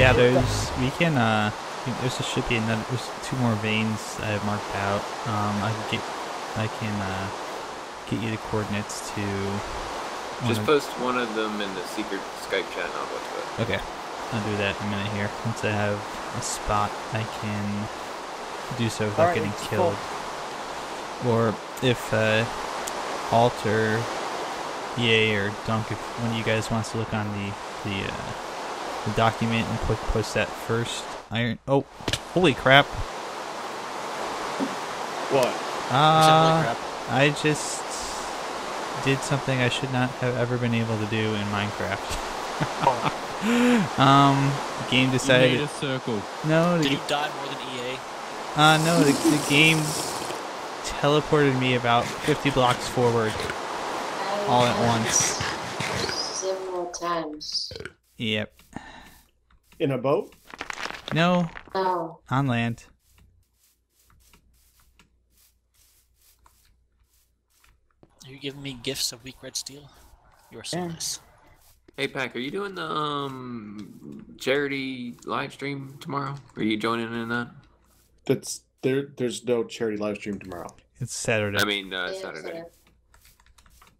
yeah, there's should be another. There's 2 more veins I have marked out. I can get you the coordinates to. Just post one of them in the secret Skype chat and I'll go to it. Okay, I'll do that in a minute here. Once I have a spot, I can do so without getting killed. Or if Alter, EA, or Dunk, if one of you guys wants to look on the document and post that first. Oh, holy crap! What? I just did something I should not have ever been able to do in Minecraft. The game decided. You made a circle. No. Did you die more than EA? No. The game teleported me about 50 blocks forward, all at once. Several times. Yep. In a boat? No. Oh. On land. Are you giving me gifts of weak red steel? You are so nice. Hey Pack, are you doing the charity live stream tomorrow? Are you joining in that? There's no charity live stream tomorrow. It's Saturday. I mean Saturday.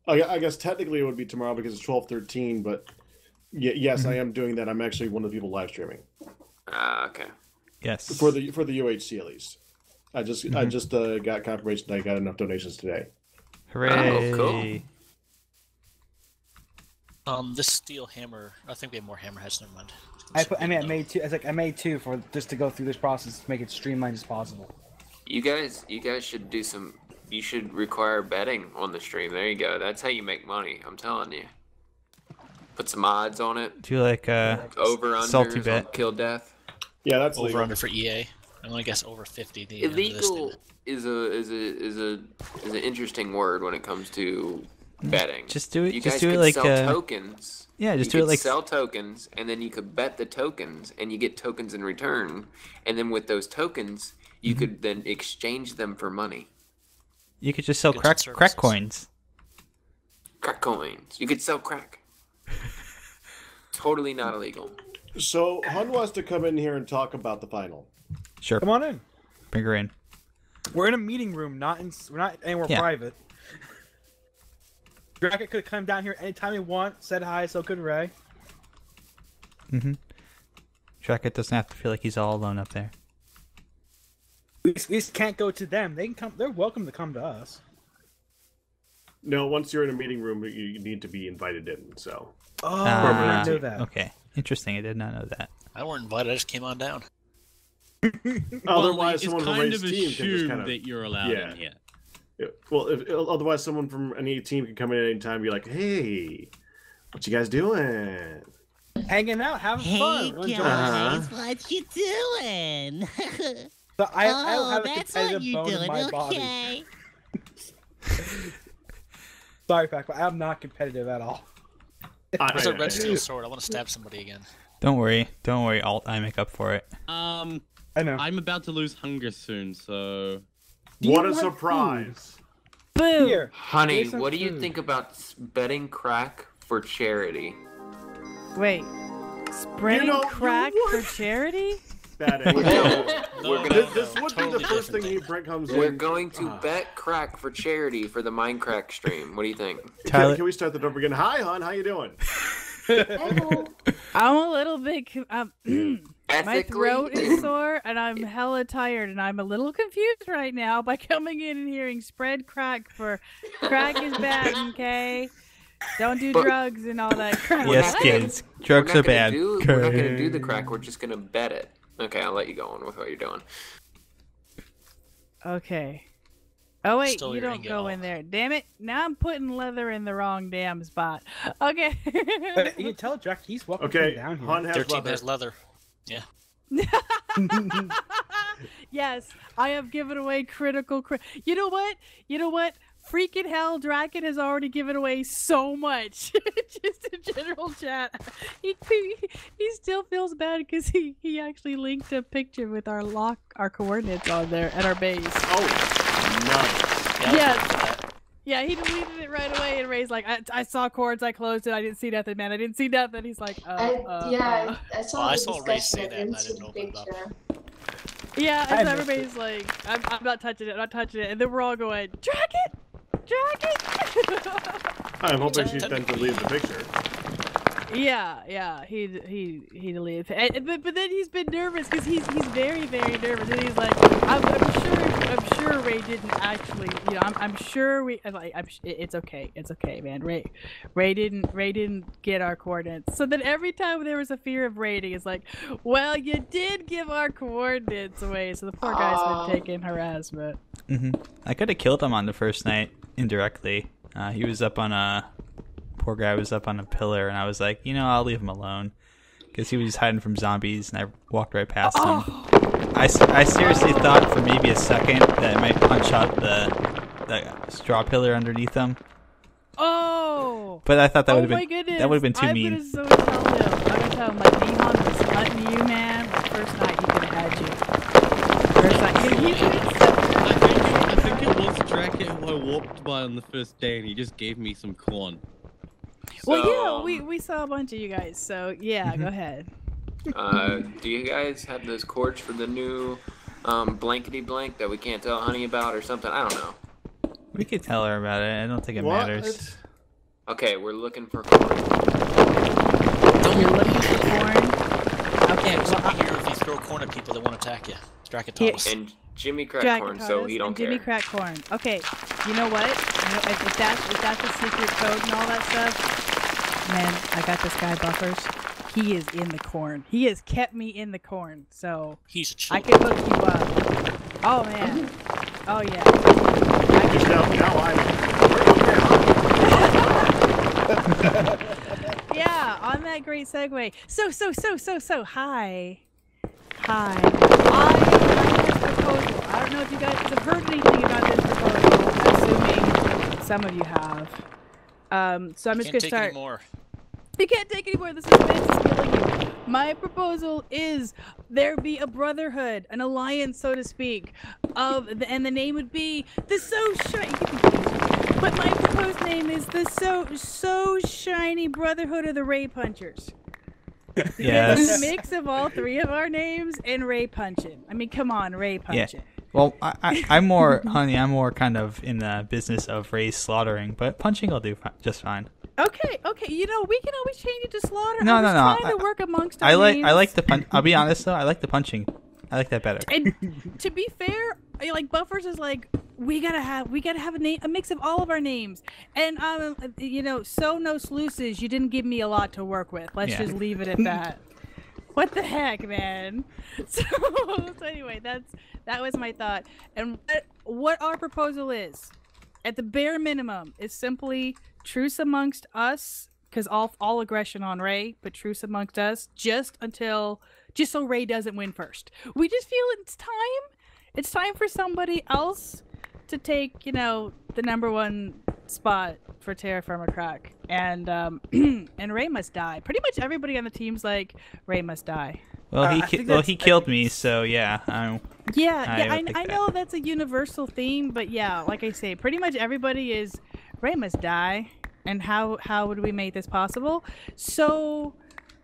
I guess technically it would be tomorrow because it's 12/13, but yes, I am doing that. I'm actually one of the people live streaming. Okay. Yes. For the UHC at least. I just got confirmation that I got enough donations today. Hooray! Oh, cool. This steel hammer. I think we have more hammerheads. Never mind. I made 2. I made 2 for just to go through this process to make it streamlined as possible. You guys should do some. You should require betting on the stream. There you go. That's how you make money. I'm telling you. Put some odds on it. Do you like over salty unders bet? on kill death? Yeah, that's over legal. under for EA. I'm gonna guess over 50. Illegal is an interesting word when it comes to betting. Just do it. You just guys do it could like sell tokens. Yeah, just you do it could like sell tokens, and then you could bet the tokens, and you get tokens in return. And then with those tokens, you could then exchange them for money. You could just sell crack coins. Crack coins. You could sell crack. Totally not illegal. So Hun wants to come in here and talk about the final. Sure. Come on in. Bring her in. We're in a meeting room, we're not anywhere private. Dracket could come down here anytime he wants. Said hi, so could Ray. Dracket doesn't have to feel like he's all alone up there. We just can't go to them. They can come. They're welcome to come to us. No, once you're in a meeting room, you need to be invited in. So. Oh, I didn't know that. Okay, interesting. I did not know that. I weren't invited. I just came on down. Otherwise, it's someone from kind Ray's of team can just assumed that you're allowed in here. Well, otherwise, someone from any team can come in at any time and be like, "Hey, what you guys doing? Hanging out, having fun." Hey guys, what you doing? So I don't have a that's competitive what you're bone in doing. my Okay. body. Sorry, Pac, but I'm not competitive at all. There's a red steel sword. I want to stab somebody again. Don't worry, Alt. I make up for it. I know. I'm about to lose hunger soon, so. What a surprise! Boo! Here, Honey, here's some what do you food. think about betting crack for charity? Wait, spreading crack for charity? That this would be the first thing Brent comes in. We're going to bet crack for charity for the Minecraft stream. What do you think? Can we start the door again? Hi, hon. How you doing? I'm a little bit. My throat is sore, and I'm hella tired, and I'm a little confused right now by coming in and hearing spread crack for crack is bad, okay? Don't do drugs and all that crap. Yes, kids. Drugs are bad. We're not going to do the crack. We're just going to bet it. Okay, I'll let you go on with what you're doing. Okay. Oh, wait, Still you your don't ingot go all. in there. Damn it. Now I'm putting leather in the wrong damn spot. Okay. But you can tell Jack he's welcome to Okay, come down here. Han has Their team leather. has leather. Yeah. Yes, I have given away critical. You know what? Freaking hell, Draken has already given away so much. Just in general chat. He still feels bad because he actually linked a picture with our coordinates on there at our base. Oh, nice. Yeah, Yeah, he deleted it right away, and Ray's like, I saw chords, I closed it, I didn't see nothing, man, I didn't see nothing. He's like, I saw I the saw Ray discussion, say I that, and didn't I see didn't the open it up. picture. Yeah, I and so missed everybody's like, I'm not touching it, I'm not touching it, and then we're all going, drag it, drag it. I'm hoping she's then deleted the picture. Yeah, he deleted it, but then he's been nervous because he's very nervous, and he's like, I'm sure Ray didn't actually, you know, I'm sure it's okay, man. Ray didn't get our coordinates. So then every time there was a fear of raiding, it's like, well, you did give our coordinates away, so the poor guy's been taking harassment. I could have killed him on the first night indirectly. He was up on a. Poor guy was up on a pillar, and I was like, you know, I'll leave him alone, because he was hiding from zombies, and I walked right past him. I seriously thought for maybe a second that I might punch out the straw pillar underneath him. Oh! But I thought that would have my been goodness. too mean. I'm gonna tell him like Nihon was hunting you, man. The first night he could have had you. First night I think it was Dracket who I walked by on the first day, and he just gave me some corn. Well, yeah, we saw a bunch of you guys, so yeah, go ahead. Do you guys have those cords for the new blankety blank that we can't tell Honey about or something? I don't know. We could tell her about it. I don't think it matters. Okay, we're looking for corn. You're looking for corn? Okay, well, here if you throw corn at people that won't attack you. Dracatonis. And Jimmy crack corn, so he don't care. Jimmy crack corn. Okay, you know what? If that's the secret code and all that stuff, man, I got this guy Buffers. He is in the corn. He has kept me in the corn, so he's a I can hook you up. Oh man. Oh yeah. Yeah, on that great segue. So, hi. I have this proposal. I don't know if you guys have heard anything about this proposal. Assuming some of you have. So I'm just gonna start. You can't take any more. The suspense is killing you. My proposal is there be a brotherhood, an alliance, so to speak, and the name would be the So Shiny. But my proposed name is the So Shiny Brotherhood of the Ray Punchers. Yes. It's a mix of all three of our names and Ray Punching. I mean, come on, Ray Punching. Yeah. Well, I'm more, Honey, I'm more kind of in the business of Ray slaughtering, but punching will do just fine. Okay. You know, we can always change it to slaughter. No. Trying to work amongst our names. I like the punch. I'll be honest though, I like the punching. I like that better. And to be fair, like Buffers is like, we gotta have a mix of all of our names. And you know, so No Sluices, you didn't give me a lot to work with. Let's just leave it at that. What the heck, man? So anyway, that was my thought. And what our proposal is, at the bare minimum, is simply truce amongst us, because all aggression on Ray, but truce amongst us, just so Ray doesn't win first. We just feel it's time. It's time for somebody else to take, you know, the #1 spot for TerraFirmaCrack, and and Ray must die. Pretty much everybody on the team's like, Ray must die. Well, he killed me, so yeah. I know that's a universal theme, but yeah, like I say, pretty much everybody is Ray must die. And how would we make this possible? So,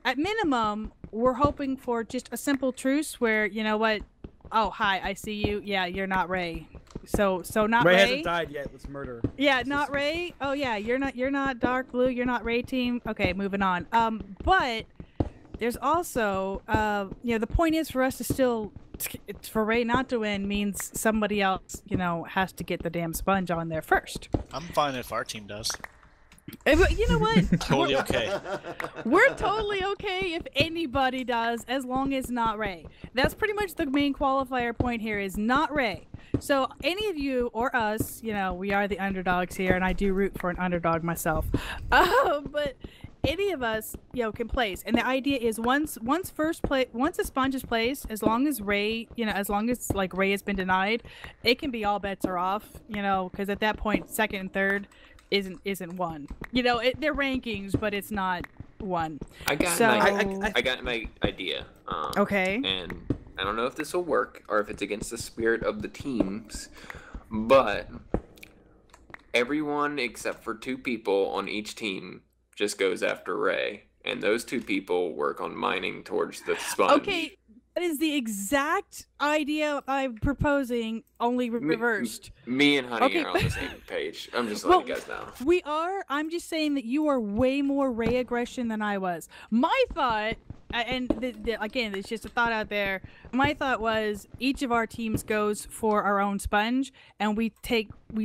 at minimum, we're hoping for just a simple truce where, you know what? Oh, hi, I see you. Yeah, you're not Ray. So not Ray. Ray hasn't died yet. Let's murder. Yeah, not Ray. Oh yeah, you're not Dark Blue. You're not Ray team. Okay, moving on. But there's also, you know, the point is for us to still, for Ray not to win means somebody else, you know, has to get the damn sponge on there first. I'm fine if our team does. You know what? Totally okay. We're totally okay if anybody does, as long as not Ray. That's pretty much the main qualifier point here, is not Ray. So any of you or us, you know, we are the underdogs here, and I do root for an underdog myself. But any of us, you know, can place. And the idea is once a sponge is placed, as long as Ray, you know, as long as like Ray has been denied, it can be all bets are off, you know, because at that point, second and third isn't one. You know, they're rankings, but it's not one. I got my idea. Okay. And I don't know if this will work or if it's against the spirit of the teams, but everyone except for 2 people on each team just goes after Ray, and those 2 people work on mining towards the sponge. Okay, that is the exact idea I'm proposing, only reversed. Me and Honey Okay, are on the same page. I'm just letting you guys know. We are. I'm just saying that you are way more Ray aggression than I was. My thought, and again, it's just a thought out there. My thought was each of our teams goes for our own sponge, and we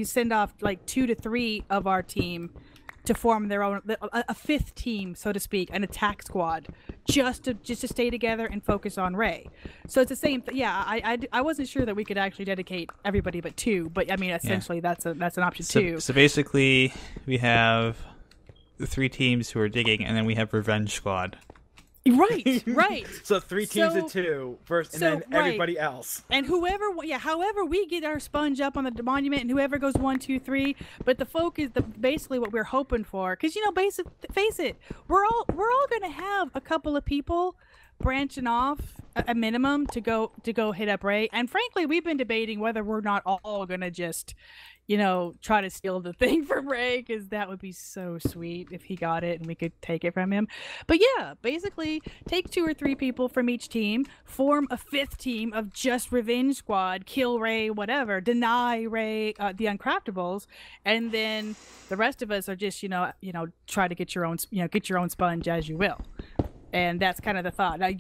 send off like 2 to 3 of our team to form their own, a 5th team, so to speak, an attack squad, just to stay together and focus on Ray. So it's the same. Yeah, I wasn't sure that we could actually dedicate everybody but 2, but I mean essentially that's an option too. So basically, we have the 3 teams who are digging, and then we have Revenge Squad. Right. So 3 teams of 2 first, and then everybody else. And however we get our sponge up on the monument, and whoever goes 1, 2, 3. But the focus, basically what we're hoping for, because face it, we're all gonna have a couple of people branching off a minimum to go hit up Ray. And frankly, we've been debating whether we're not all gonna just, try to steal the thing from Ray, because that would be so sweet if he got it and we could take it from him. But yeah, basically take 2 or 3 people from each team, form a 5th team of just Revenge Squad, kill Ray, whatever, deny Ray the Uncraftables, and then the rest of us are just try to get your own sponge as you will. And that's kind of the thought. Now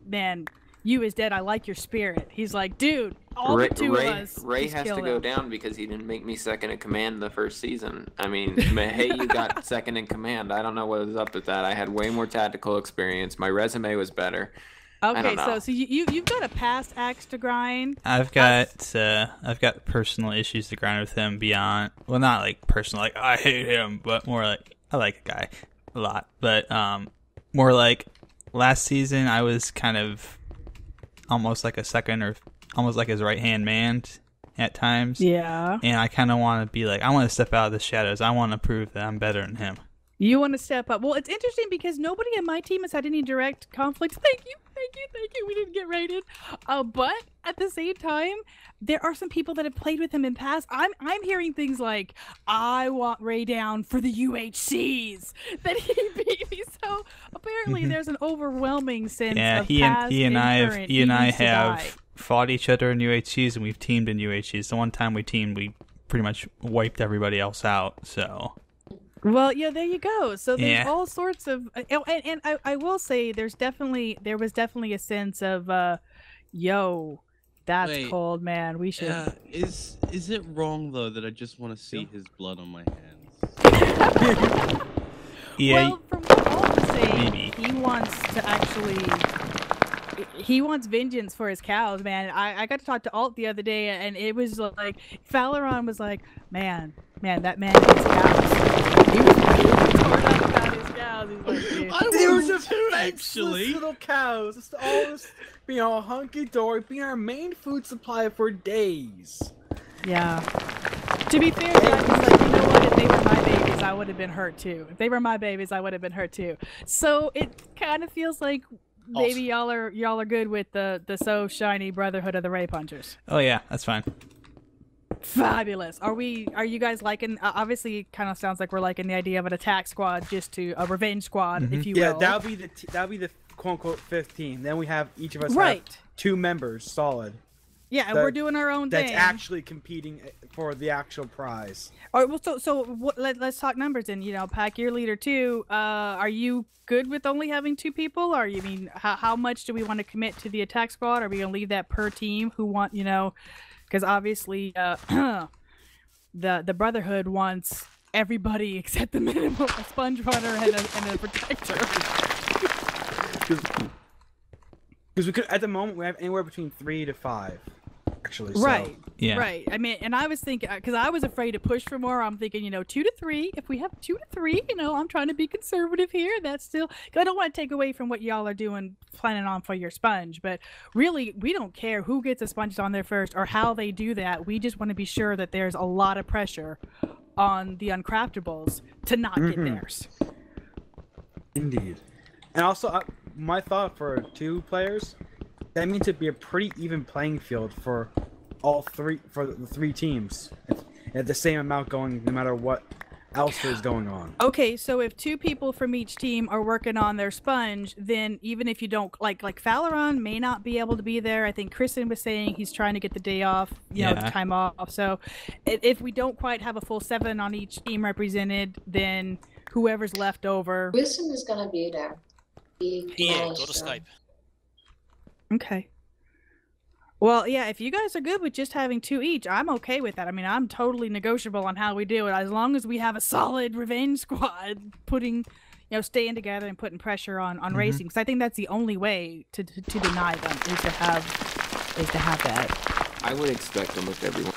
man, you is dead. I like your spirit. He's like, dude, all the 2 of us. Ray has to go down because he didn't make me second in command the first season. I mean, hey, you got second in command. I don't know what was up with that. I had way more tactical experience. My resume was better. Okay, so you've got a past axe to grind. I've got personal issues to grind with him beyond. Well, not like personal, like I hate him, but more like I like a guy a lot. But more like last season, I was kind of almost like a second, or almost like his right-hand man at times. Yeah. And I kind of want to be like, I want to step out of the shadows. I want to prove that I'm better than him. You want to step up. Well, it's interesting because nobody in my team has had any direct conflicts. Thank you. We didn't get raided. But at the same time, there are some people that have played with him in past. I'm hearing things like, I want Ray down for the UHCs that he beat me. So apparently there's an overwhelming sense of past he and I have die. fought each other in UHCs, and we've teamed in UHCs. The one time we teamed, we pretty much wiped everybody else out. So. Well, yeah, there you go. So there's all sorts of, and I will say there was definitely a sense of, yo, that's cold, man. We should. Yeah, is it wrong though that I just want to see his blood on my hands? Well, from what I'll say, he wants to actually. He wants vengeance for his cows, man. I got to talk to Alt the other day, and it was like Faleron was like, man, that man hates cows. He was torn up about his cows. He's like, dude. They were defenseless little cows. Just always being all hunky-dory, being our main food supply for days. Yeah. To be fair, guys, it's like, you know what? If they were my babies, I would have been hurt too. If they were my babies, I would have been hurt too. So it kind of feels like maybe y'all are good with the so shiny Brotherhood of the Ray Punchers. Oh yeah, that's fine. Fabulous. Are you guys liking? Obviously, it kind of sounds like we're liking the idea of an attack squad, just to a revenge squad, if you will. Yeah, that'll be the quote unquote 5th team. Then we have each of us have 2 members solid. Yeah, and we're doing our own thing. That's actually competing for the actual prize. All right. Well, let's talk numbers. And Pack, your leader too. Are you good with only having 2 people? Or how much do we want to commit to the attack squad? Are we gonna leave that per team? Who want Because obviously, the Brotherhood wants everybody except the minimum, a sponge runner and a protector. Because we could, at the moment, we have anywhere between 3 to 5. Actually, right. Yeah. Right. I mean, and I was thinking, because I was afraid to push for more. I'm thinking, 2 to 3. If we have 2 to 3, I'm trying to be conservative here. That's still, because I don't want to take away from what y'all are doing, planning on for your sponge. But really, we don't care who gets the sponges on there first or how they do that. We just want to be sure that there's a lot of pressure on the Uncraftables to not get theirs. Indeed. And also, my thought for 2 players, that means it'd be a pretty even playing field for all 3, for the 3 teams. and the same amount going no matter what else is going on. Okay, so if 2 people from each team are working on their sponge, then even if you don't like Faleron may not be able to be there. I think Kristen was saying he's trying to get the day off, you know, time off. So if we don't quite have a full 7 on each team represented, then whoever's left over. Wisdom is gonna be there. Yeah, go to Skype. Okay. Well, yeah, if you guys are good with just having 2 each, I'm okay with that. I mean, I'm totally negotiable on how we do it, as long as we have a solid revenge squad staying together and putting pressure on racing. Because I think that's the only way to deny them is to have that. I would expect almost everyone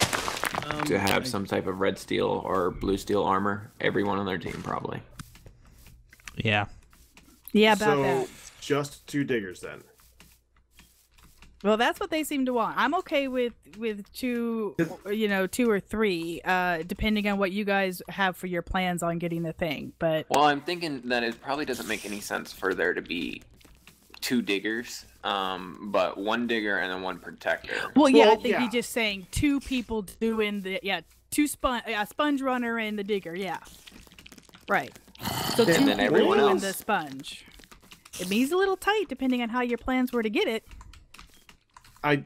to have some type of red steel or blue steel armor. Everyone on their team, probably. Yeah. Yeah, about that. So just 2 diggers then. Well, that's what they seem to want. I'm okay with 2, 2 or 3, depending on what you guys have for your plans on getting the thing. But well, I'm thinking that it probably doesn't make any sense for there to be 2 diggers, but 1 digger and then 1 protector. Well, yeah, I think he's just saying 2 people doing the a sponge runner and the digger. Yeah, right. So 2 and then everyone doing else the sponge. It means a little tight depending on how your plans were to get it.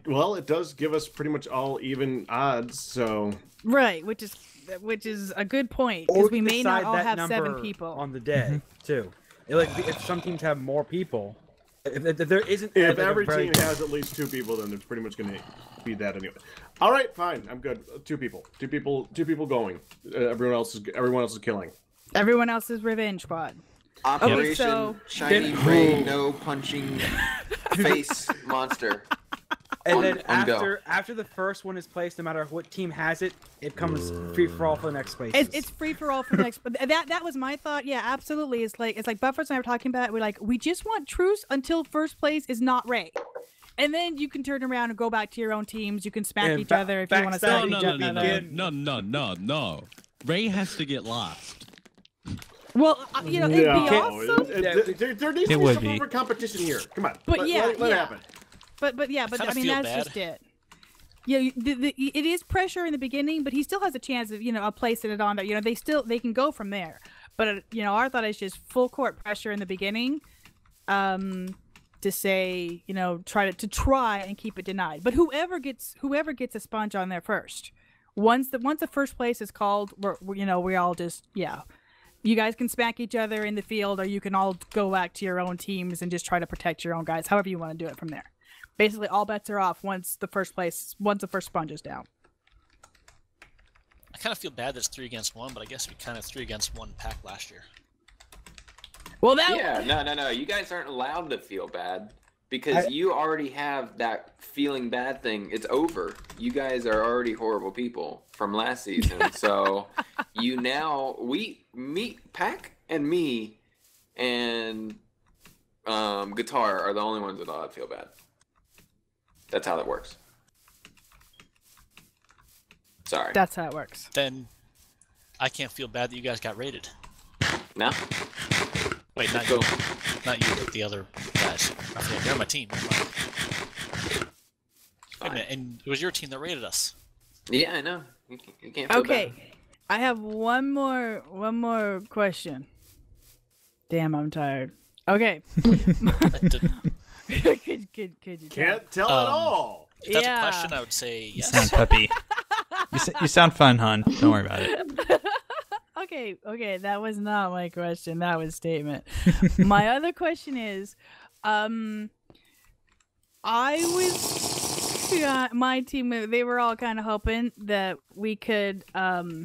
Well, it does give us pretty much all even odds, so right, which is a good point because we may not all have 7 people on the day too. If some teams have more people, if there isn't, if every team has at least 2 people, then it's pretty much going to be that anyway. All right, fine, I'm good. 2 people going. Everyone else is killing. Everyone else is revenge squad. Operation Shiny Ray No Punching Face Monster. And then after the first one is placed, no matter what team has it, it comes free for all for the next place. It's free for all for the next. But that was my thought. Yeah, absolutely. It's like Buffers and I were talking about. We just want truce until first place is not Ray, and then you can turn around and go back to your own teams. You can smack each other if you want to smack each other. No. Ray has to get lost. Well, it'd be awesome. There needs to be some more competition here. Come on, but let it happen. But I mean that's just it. Yeah, it is pressure in the beginning, but he still has a chance of placing it on there. They can go from there. But our thought is just full court pressure in the beginning, to say try and keep it denied. But whoever gets a sponge on there first, once the first place is called, we all just you guys can smack each other in the field, or you can all go back to your own teams and just try to protect your own guys. However you want to do it from there. Basically, all bets are off once the first sponge is down. I kind of feel bad that it's 3 against 1, but I guess we kind of 3 against 1 pack last year. Well, no. You guys aren't allowed to feel bad because you already have that feeling bad thing. It's over. You guys are already horrible people from last season. So Pack and me and Guitar are the only ones that allowed to feel bad. That's how that works. Sorry. That's how it works. Then I can't feel bad that you guys got raided. No? Wait, not you, but the other guys. They're my team. Wait a minute, and it was your team that raided us. Yeah, I know. You can't feel bad. I have one more question. Damn, I'm tired. Okay. Could you Can't tell at all. If that's a question, I would say yes. You sound peppy. You sound fun, hon. Don't worry about it. Okay, that was not my question. That was a statement. My other question is, my team, they were all kind of hoping that we could have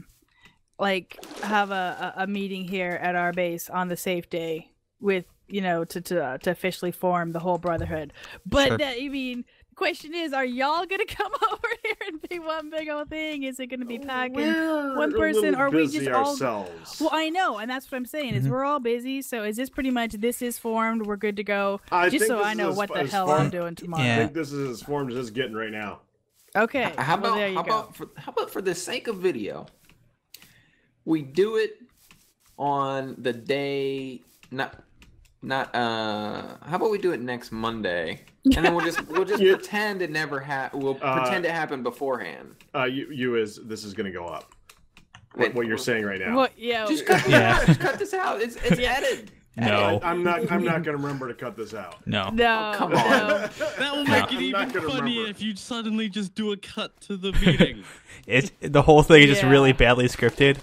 a meeting here at our base on the safe day with to officially form the whole Brotherhood. But sure. The question is, are y'all gonna come over here and be one big old thing? Is it gonna be packing one person, or are we just all? Ourselves. Well, I know, and that's what I'm saying. Is we're all busy. So is this pretty much this is formed? We're good to go. Just so I know what the hell I'm doing tomorrow. I think this is as formed as it's getting right now. Okay. How about for the sake of video, we do it on the day how about we do it next Monday, and then we'll just pretend it never happened. We'll pretend it happened beforehand. This is gonna go up. what you're saying right now. What? Yeah. Just cut this out. Just cut this out. It's edited. No. I'm not gonna remember to cut this out. No. No. Oh, come on. No. That will make it even funnier if you suddenly just do a cut to the meeting. The whole thing is just really badly scripted.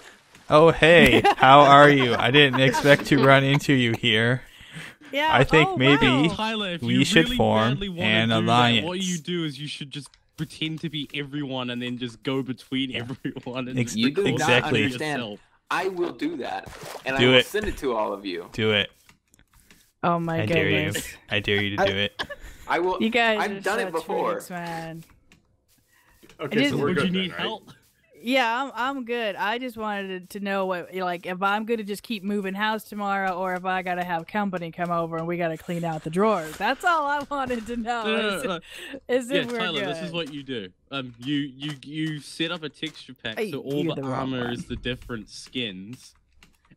Oh, hey, how are you? I didn't expect to run into you here. Yeah. I think maybe wow. Tyler, if we you should really form badly wanna an do that, alliance. what you do is you should just pretend to be everyone and then just go between everyone. And just You do record not Exactly. understand. yourself. I will do that, and Do I will it. send it to all of you. Do it. Oh my I dare you. goodness. I dare you to do it. I will. You guys are I've done it such before. freaks, man. Okay, just- so we're Would good you then, need right? help? Yeah, I'm good. I just wanted to know what, like, if I'm good to just keep moving house tomorrow, or if I gotta have company come over and we gotta clean out the drawers. That's all I wanted to know. No. Is Yeah, if we're Tyler, good. this is what you do. You set up a texture pack Hey, so all you're the the wrong armor one. is the different skins,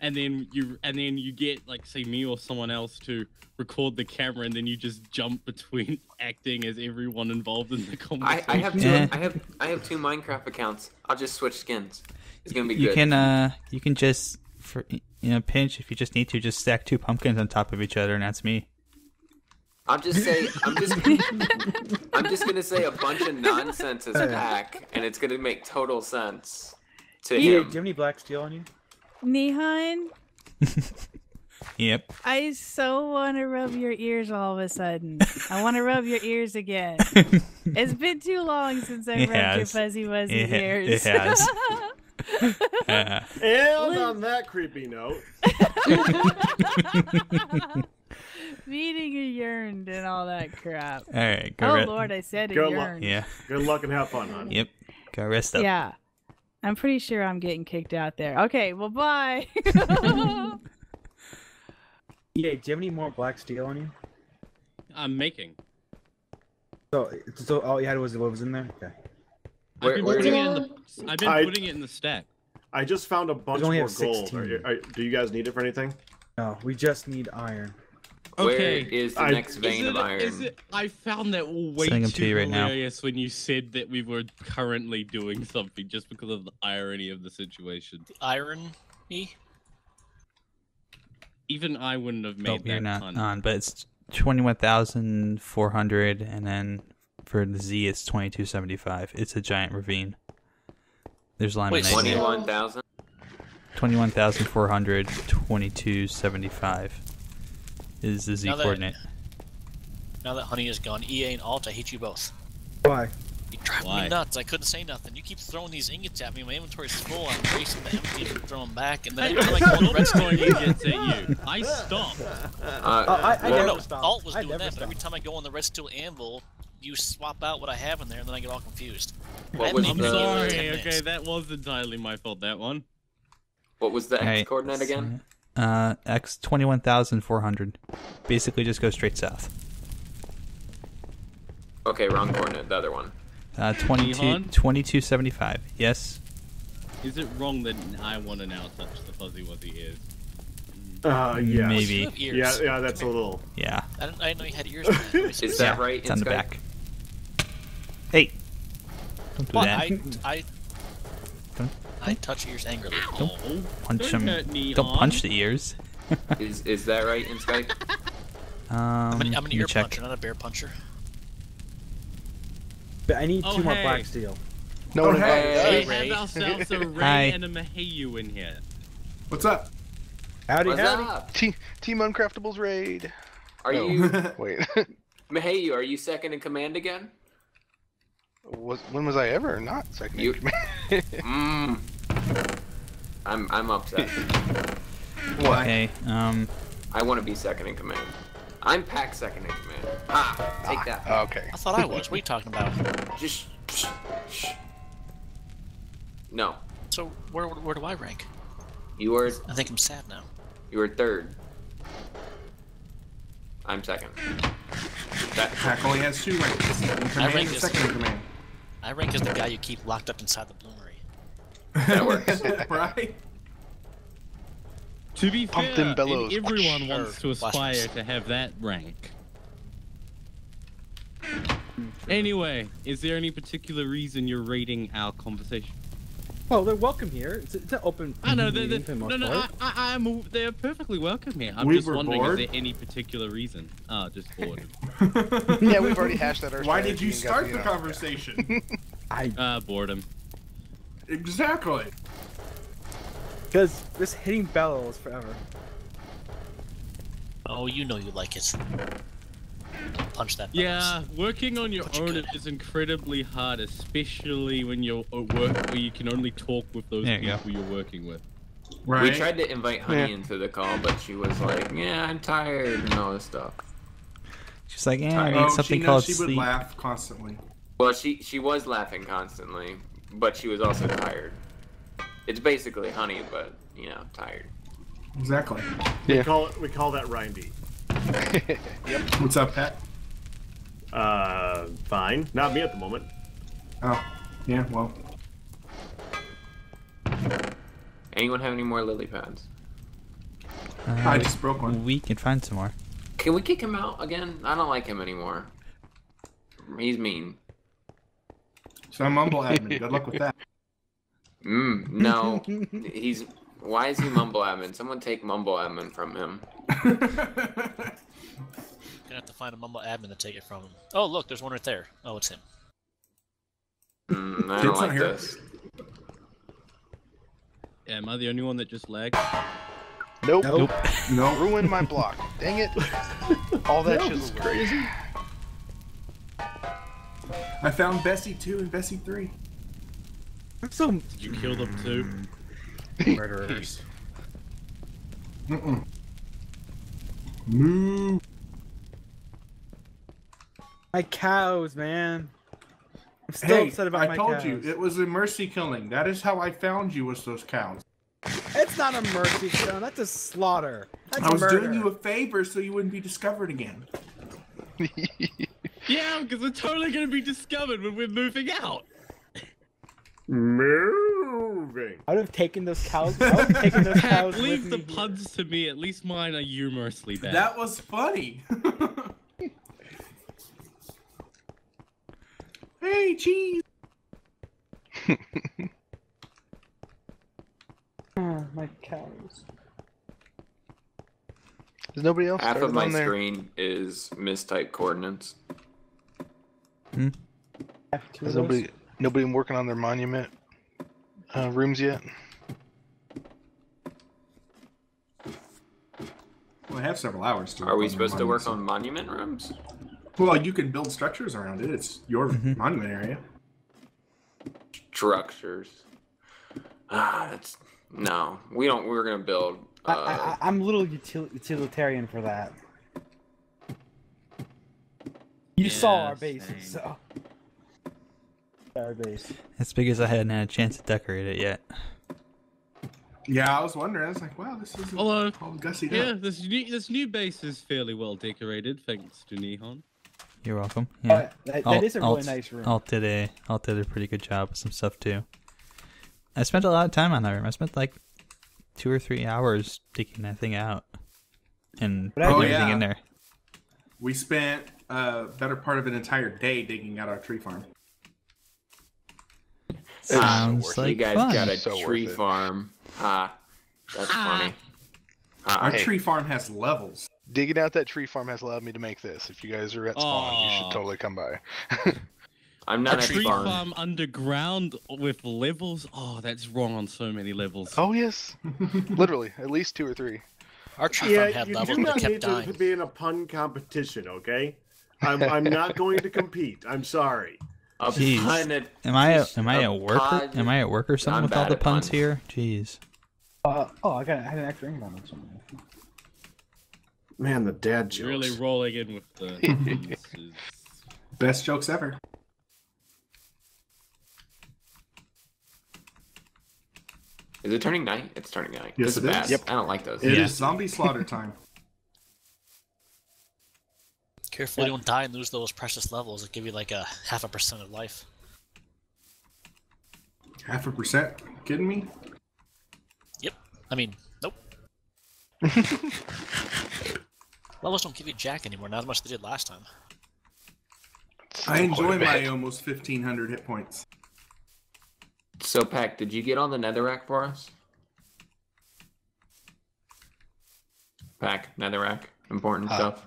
and then you get, like, say me or someone else to record the camera, and then you just jump between acting as everyone involved in the conversation. I have two. Yeah. I have 2 Minecraft accounts. I'll just switch skins. It's gonna be You good. can just for pinch if you just need to just stack 2 pumpkins on top of each other, and that's me. I'll just say I'm just gonna say a bunch of nonsense as pack, and it's gonna make total sense to Do you him. have any black steel on you? Nihon, Yep. I so want to rub your ears all of a sudden. I want to rub your ears again. It's been too long since I It rubbed your has. fuzzy wuzzy It ears. has. And on that creepy note, Meeting you yearned and all that crap. All right, go Oh rest. Lord, I said it Good luck. yearned. Yeah. good luck and have fun, hon. Yep. Go rest up. Yeah. I'm pretty sure I'm getting kicked out there. Okay, well, bye. Yeah, do you have any more black steel on you? I'm making. So all you had was what was in there? Okay. Where I've is been it? putting it in the stack. I just found a bunch We only more have gold. 16. Do you guys need it for anything? No, we just need iron. Okay. Where is the I- next vein of iron? I found that way Sending 'em to too you right now. hilarious when you said that we were currently doing something just because of the irony of the situation. Iron me? Even I wouldn't have made Nope, that you're not pun. on, but it's 21,400, and then for the Z it's 2275. It's a giant ravine. There's lime Wait, and ice. 21,000. 21,400, 2275 is the Z Now that- coordinate. Now that Honey is gone, EA and Alt, I hate you both. Why? You drive Why? me nuts. I couldn't say nothing. You keep throwing these ingots at me. My inventory's full. I'm racing to empty and throw them back. And then every time I go on the redstone, Gets at you. I stopped. I well, never no, stopped. Alt was I doing never that. But every stopped. time I go on the redstone anvil, you swap out what I have in there, and then I get all confused. What I was haven't I'm even the- been here in sorry. 10 minutes. Okay, that was entirely my fault. That one. What was the X Alright, coordinate again? X 21,400. Basically, just go straight south. Okay, wrong coordinate. The other one. 2275. Yes. Is it wrong that I want to now touch the fuzzy wuzzy ears? Yeah. You Maybe. have ears. Yeah, that's a little. Yeah. I didn't know you had ears. Man. Let me see. Is that Yeah, right? It's on the Skype? back. Hey. Don't do What? that. I touch ears angrily. Oh, Punch don't them. hurt me, Don't hon. punch the ears. Is that right in Skype? I'm an let me ear check. puncher, not a bear puncher. But I need Oh, 2 more hey. black steel. No one hey. We have ourselves a Ray Hi. and a Mahayu in here. What's up? Howdy, What's howdy. up? Team Uncraftables raid. Are No. you Wait. Mahayu? Are you second in command again? When was I ever not second in You- command? I'm upset. Why? Okay. I want to be second in command. I'm pack second in command. Take that. Okay. I thought I was. What are you talking about? Just shh. No, So where do I rank? you are I think I'm sad now. third. I'm second. Pack only has 2 ranks. In command rank and is- second in command. I rank as the guy you keep locked up inside the bloomery. That works. Right? To be Pump fair, them bellows. and everyone Sure. wants to aspire Blasphemous. to have that rank. Anyway, is there any particular reason you're rating our conversation? Oh, they're welcome here. It's an open. I know meeting for the most part. they're perfectly welcome here. I'm We just were wondering, bored. is there any particular reason? Oh, just bored. Yeah, we've already hashed out our Why did strategy you and got start the, the conversation? Boredom. Exactly. Because just hitting bellows forever. Oh, you know you like it. Punch that. Yeah, working on your But you own could. is incredibly hard, especially when you're at work where you can only talk with those There you go. people you're working with. Right. We tried to invite Honey into the call, but she was like, "Yeah, I'm tired," and all this stuff. She's like, yeah, I need Oh, something she called knows she would sleep. laugh constantly. Well, she was laughing constantly, but she was also tired. It's basically Honey, but you know, tired. Exactly. We call that Rindy. What's up, Pat? Fine. Not me at the moment. Oh, yeah, well. Anyone have any more lily pads? I just broke one. We can find some more. Can we kick him out again? I don't like him anymore. He's mean. So mumble admin. Good luck with that. No. He's. Why is he mumble admin? Someone take mumble admin from him. Gonna have to find a mumble admin to take it from him. Oh, look, there's one right there. Oh, it's him. I don't It's like not here. this. Yeah, am I the only one that just lagged? Nope. No. Ruined my block. Dang it. All that shit was crazy. I found Bessie 2 and Bessie 3. I'm so Did you kill them too? murderers. Moo. My cows, man. I'm still Hey, upset about I my told cows. you, it was a mercy killing. That is how I found you, was those cows. It's not a mercy kill. That's a slaughter. That's I was murder. doing you a favor so you wouldn't be discovered again. Yeah, because we're totally gonna be discovered when we're moving out. Moving. I would have taken those cows. I would have taken those Pat, cows leave with the me. puns to me. At least mine are humorously bad. That was funny. Hey, cheese. My cows. There's nobody else Half of started my on there. screen is mistyped coordinates. There's nobody working on their monument rooms yet. Well, I have several hours to. Are we work on supposed to work monuments. on monument rooms? Well, you can build structures around it. It's your monument area. Structures. That's no. We don't. We're gonna build. I'm a little utilitarian for that. You saw our bases, same. so. Our base. It's because I hadn't had a chance to decorate it yet. Yeah, I was wondering. I was like, wow, this isn't Although, all gussied yeah, up. this new base is fairly well decorated, thanks to Nihon. You're welcome. Yeah. That is a really nice room. Alt did a pretty good job with some stuff too. I spent a lot of time on that room. I spent like 2 or 3 hours digging that thing out and putting everything in there. We spent a better part of an entire day digging out our tree farm. Sounds like you guys fun. got a So tree worth it. farm. That's funny. Our Hey. tree farm has levels. Digging out that tree farm has allowed me to make this. If you guys are at spawn, you Aw. should totally come by. I'm A not at tree farm. farm underground with levels? Oh, that's wrong on so many levels. Oh yes, literally at least 2 or 3. Our tree Yeah, farm had you levels, do but not kept need dying. to be in a pun competition, okay? I'm not going to compete. I'm sorry. A Jeez. pun at- Am I a at work? pod- Am I at work or something I'm with all bad the at puns puns. here? Jeez. I had an extra ring on this one. Man, the dad jokes. Really rolling in with the. This is- Best jokes ever. Is it turning night? It's turning night. Yes, this is it is. bad. Yep. I don't like those. It is Yeah. zombie slaughter time. Careful you don't die and lose those precious levels that give you like a 0.5% of life. 0.5%? Kidding me? Yep. I mean, nope. Levels don't give you jack anymore, not as much as they did last time. I enjoy my almost 1,500 hit points. So, Pack, did you get on the netherrack for us? Pack, netherrack, important stuff.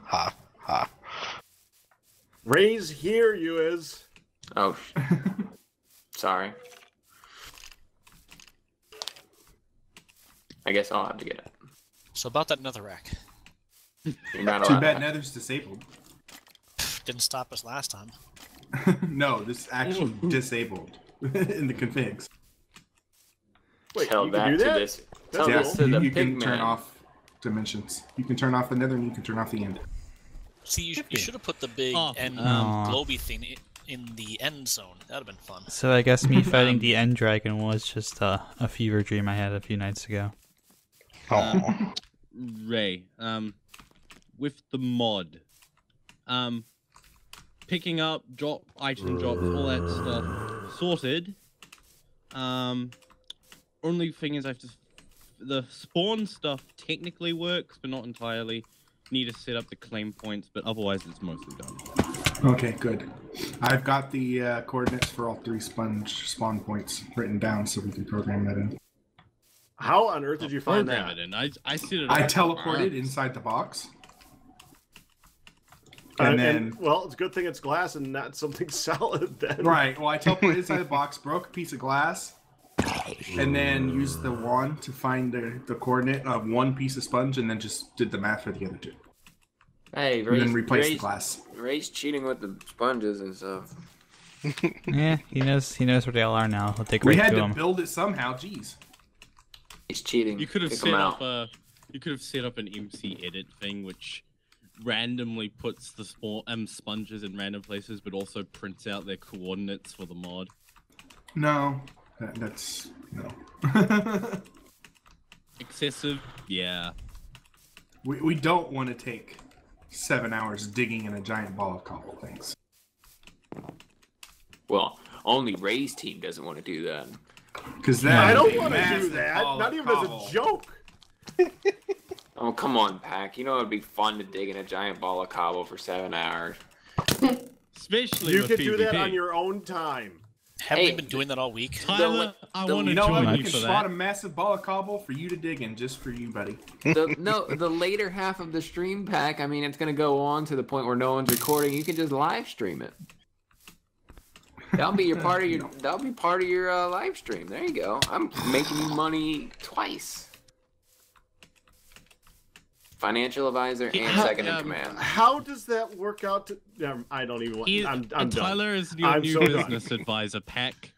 Raise here, you is. Oh, sorry. I guess I'll have to get it. So about that netherrack. You're not Too allowed. bad nether's disabled. Didn't stop us last time. No, this is actually disabled in the configs. Wait, Tell you can that do to that? this. That's Tell Yeah, this to the you can pigman. turn off dimensions. You can turn off the nether and you can turn off the end. See, you should have put the big end Aw. globy thing in the end zone. That'd have been fun. So I guess me fighting the end dragon was just a fever dream I had a few nights ago. Oh. Ray, with the mod, picking up, drop, item drops, all that stuff sorted. Only thing is the spawn stuff technically works, but not entirely. Need to set up the claim points, but otherwise it's mostly done. Okay, good. I've got the coordinates for all 3 sponge spawn points written down so we can program that in. How on earth did you find Program that? it in. I set it I up. teleported inside the box. And then... well, it's a good thing it's glass and not something solid then. Right, well I teleported inside the box, broke a piece of glass, and then used the wand to find the coordinate of 1 piece of sponge, and then just did the math for the other 2. Hey, And then replaced the glass. Ray's cheating with the sponges and stuff. Yeah, he knows where they all are now. He'll take We right had to to them. build it somehow, jeez. He's cheating. You could have Kick set him up out. you could have set up an MC edit thing which randomly puts the sponges in random places, but also prints out their coordinates for the mod. No, that's no. Excessive, yeah. We don't want to take 7 hours digging in a giant ball of cobble things. Well, only Ray's team doesn't want to do that. Because that I don't want to do that. Not even as a joke. Oh, come on, Pack. You know it'd be fun to dig in a giant ball of cobble for 7 hours. Especially You with could do that PvP. on your own time. Haven't Hey, we been doing that all week? Tyler, I want to You know what? join We you can for spot that. a massive ball of cobble for you to dig in, just for you, buddy. The later half of the stream, Pack, I mean, it's going to go on to the point where no one's recording. You can just live stream it. That'll be part of your live stream. There you go. I'm making you money twice. Financial advisor and second in command. How does that work out? I don't even want. I'm done. Tyler is your I'm new so done. business advisor, Pack.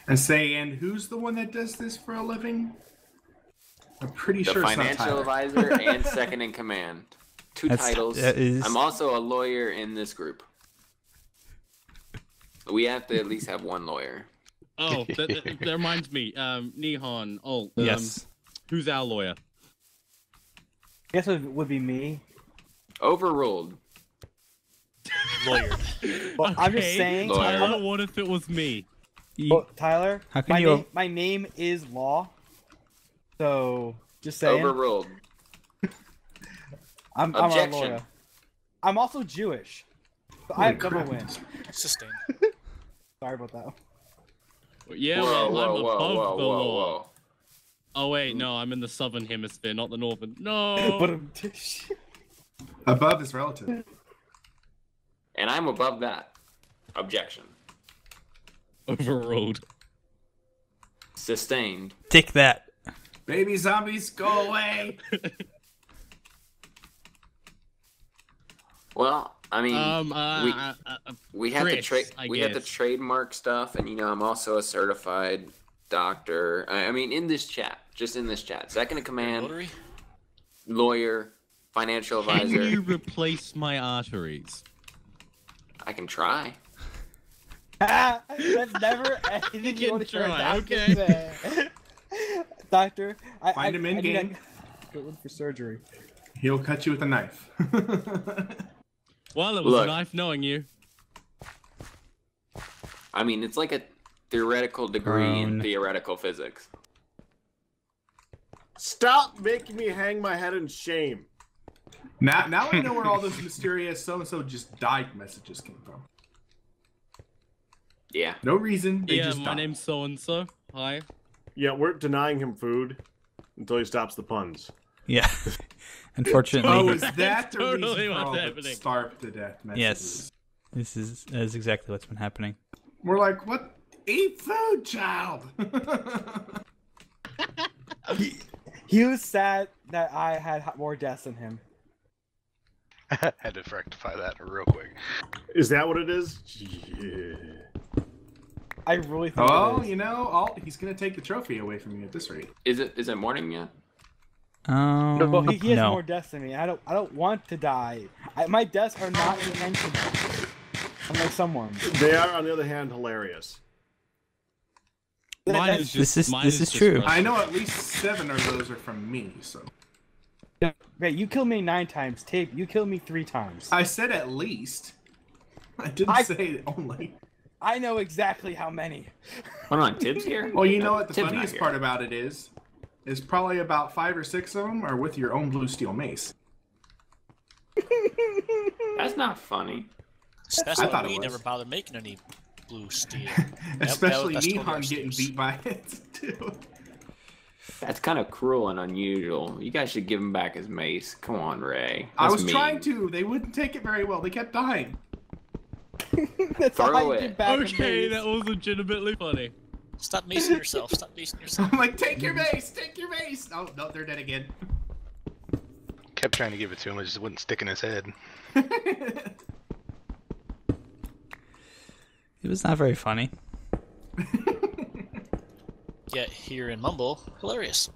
And who's the one that does this for a living? I'm pretty The sure it's not financial Tyler. advisor and second in command. Two titles. that is- I'm also a lawyer in this group. We have to at least have one lawyer. Oh, that reminds me. Nihon. Oh, Yes. Who's our lawyer? I guess it would be me. Overruled. Lawyer. But I'm just Okay, saying, Lawyer. Tyler, what if it was me? Tyler, How can my name is Law. So, just saying. Overruled. I'm a Objection. lawyer. I'm also Jewish. So I have double crap. wins. Sustained. Sorry about that. Yeah, Whoa, well, whoa, I'm whoa, above whoa, the whoa, law. whoa. Oh wait, no, I'm in the southern hemisphere, not the northern. No. But Above is relative. And I'm above that. Objection. Overruled. Sustained. Take that. Baby zombies, go away! Well, I mean, we have to Chris, trade. I We have to guess. trademark stuff, and I'm also a certified doctor. I mean, in this chat, just in this chat, second in command, Rotary? lawyer, financial Can advisor. you replace my arteries? I can try. That's never anything you want to hear a try, doctor okay. say. Doctor, Find him in game. Go in for surgery. He'll cut you with a knife. Well, it was Look. a knife knowing you. I mean, it's like a theoretical degree in Prone. theoretical physics. Stop making me hang my head in shame. Now I know where all those mysterious so-and-so just died messages came from. Yeah. No reason. They Yeah, just my die. name's so and so. Hi. Yeah, we're denying him food until he stops the puns. Yeah. Unfortunately. Oh, is that the Totally reason for what's all the happening. starved to death messages? Yes. That is exactly what's been happening. We're like, what? Eat food, child. He was sad that I had more deaths than him. Had to rectify that real quick. Is that what it is? Yeah. I really think. Oh, it is. you know, he's gonna take the trophy away from you at this rate. Is it morning yet? Well, he has no. more deaths than me. I don't want to die. My deaths are not intentional. Unlike someone. They are, on the other hand, hilarious. Mine is just, This is true. I know at least 7 of those are from me, so. Wait, you killed me 9 times. Tape, you killed me 3 times. I said at least. I didn't say only. I know exactly how many. Hold on, Tibbs here? Well, you know what the Tibbs not funniest here. part about it is probably about 5 or 6 of them are with your own blue steel mace. That's not funny. Especially I thought when we it was. never bothered making any blue steel. Especially that's totally Nihon our getting steers. beat by it, too. That's kind of cruel and unusual. You guys should give him back his mace. Come on, Ray. I That's was mean. trying to. They wouldn't take it very well. They kept dying. That's all Throw I it. did back Okay, in that was legitimately funny. Stop macing yourself. Stop macing yourself. I'm like, take your mace! Take your mace! Oh, no, they're dead again. Kept trying to give it to him, it just wouldn't stick in his head. It was not very funny. Yet here in Mumble, hilarious.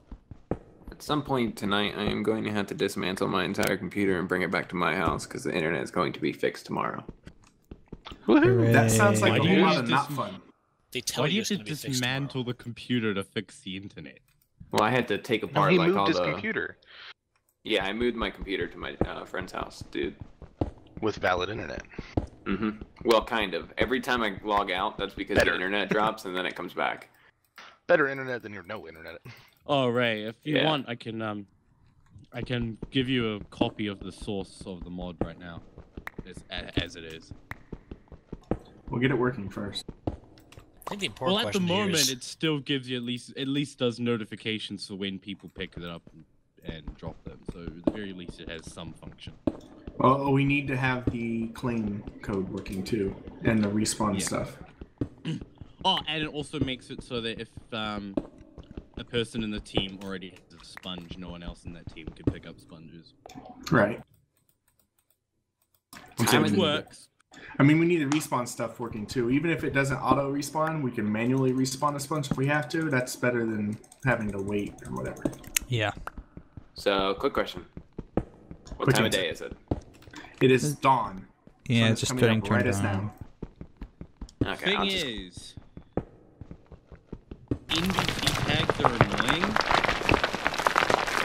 At some point tonight, I am going to have to dismantle my entire computer and bring it back to my house because the internet is going to be fixed tomorrow. That sounds like Why a do whole you lot of just- not fun. They tell Why do you you it's have going to to be fixed tomorrow. dismantle the computer to fix the internet? Well, I had to take No, apart he like moved all his the. computer Yeah, I moved my computer to my friend's house, dude. with valid internet. Well, kind of. Every time I log out, that's because Better. the internet drops and then it comes back. Better internet than your no internet. Oh, Ray, if you Yeah. want, I can give you a copy of the source of the mod right now, as it is. We'll get it working first. I think the important Well, at the question here moment, is, it still gives you at least does notifications for when people pick it up and drop them. So at the very least, it has some function. Oh, we need to have the claim code working too, and the respawn stuff. Oh, and it also makes it so that if a person in the team already has a sponge, no one else in that team can pick up sponges. Right. Which works. I mean, we need the respawn stuff working too. Even if it doesn't auto respawn, we can manually respawn a sponge if we have to. That's better than having to wait or whatever. Yeah. So, quick question. What Quick time of answer. day is it? It is dawn. Yeah, Sun it's is just coming starting up to right turn as down. now. Okay, Thing I'll just... is, NBT tags are annoying.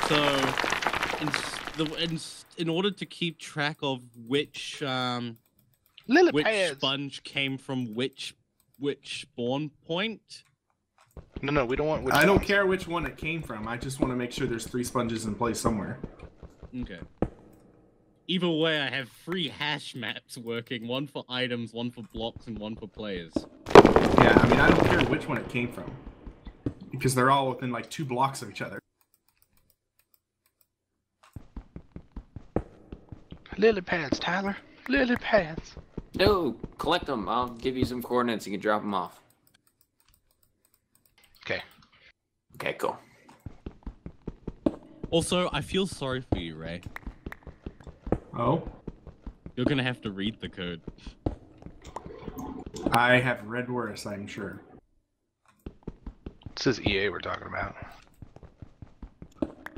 So, in order to keep track of which Lily which pads. sponge came from which spawn point. No, we don't want. I don't care which one it came from. I just want to make sure there's 3 sponges in place somewhere. Okay. Either way, I have 3 hash maps working: one for items, one for blocks, and one for players. Yeah, I mean, I don't care which one it came from. Because they're all within like 2 blocks of each other. Lily pads, Tyler. Lily pads. No, collect them. I'll give you some coordinates. You can drop them off. Okay. Okay, cool. Also, I feel sorry for you, Ray. Oh? You're gonna have to read the code. I have read worse, I'm sure. This is EA we're talking about.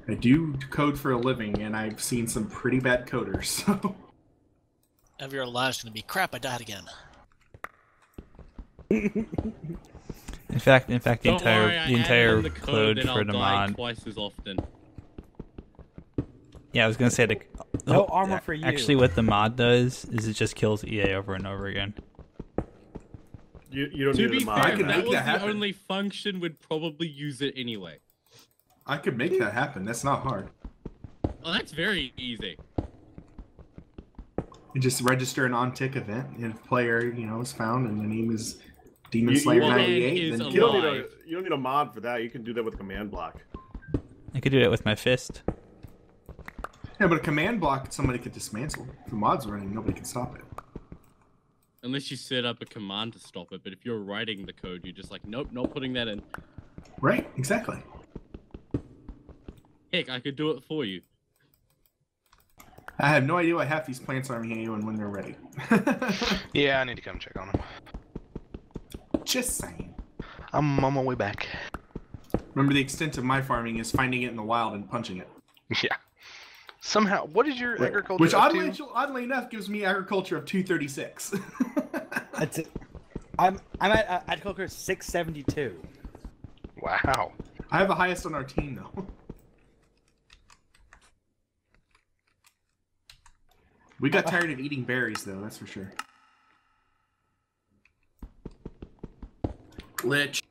I do code for a living, and I've seen some pretty bad coders, so... every other live's going to be, crap, I died again. In fact, the Don't worry, I the entire added the code, code then for I'll the die mod. twice as often. Yeah, I was gonna say No armor for you. Actually, what the mod does is it just kills EA over and over again. You don't To need be a mod. fair, I can that make was that the happen. only function would probably use it anyway. I could make that happen. That's not hard. Oh, that's very easy. You just register an on-tick event, and if player, is found, and the name is Demon Slayer Well, 98. is Then You don't kill. need alive. you don't need a mod for that. You can do that with a command block. I could do it with my fist. Yeah, but a command block somebody could dismantle. If the mod's running, nobody can stop it. Unless you set up a command to stop it, but if you're writing the code, you're just like, nope, not putting that in. Right, exactly. Heck, I could do it for you. I have no idea why half these plants aren't here when they're ready. Yeah, I need to come check on them. Just saying. I'm on my way back. Remember, the extent of my farming is finding it in the wild and punching it. Yeah. Somehow, what is your agriculture Which up to? oddly enough gives me agriculture of 236. That's it. I'm at agriculture 672. Wow. I have the highest on our team though. We got tired of eating berries though, that's for sure. Lich.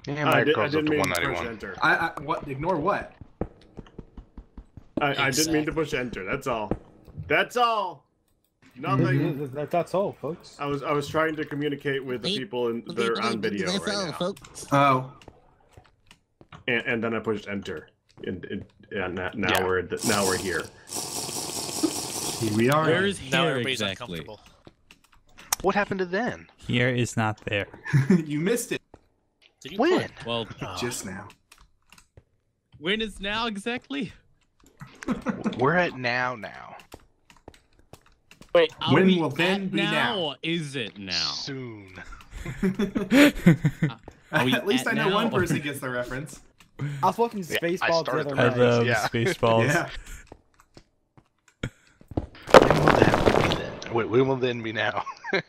Yeah, my I agriculture's up didn't to mean to push 191. enter. What? Ignore what? I didn't mean to push enter. That's all. That's all. Nothing. That's all, folks. I was trying to communicate with the people that are on video That's right all, now. folks. Oh. And then I pushed enter. And now we're here. Here we are. Where is Now here everybody's exactly? uncomfortable. What happened to then? Here is not there. You missed it Did you When? Well, just now. when is now exactly? We're at now. Wait, are When we will then at be now? Or is it now? Soon. Are we At least I at know now one or- person gets the reference. I was watching Yeah, I Spaceballs the started other the I night. love Yeah. Spaceballs. Yeah. When will that be then? When will then be now?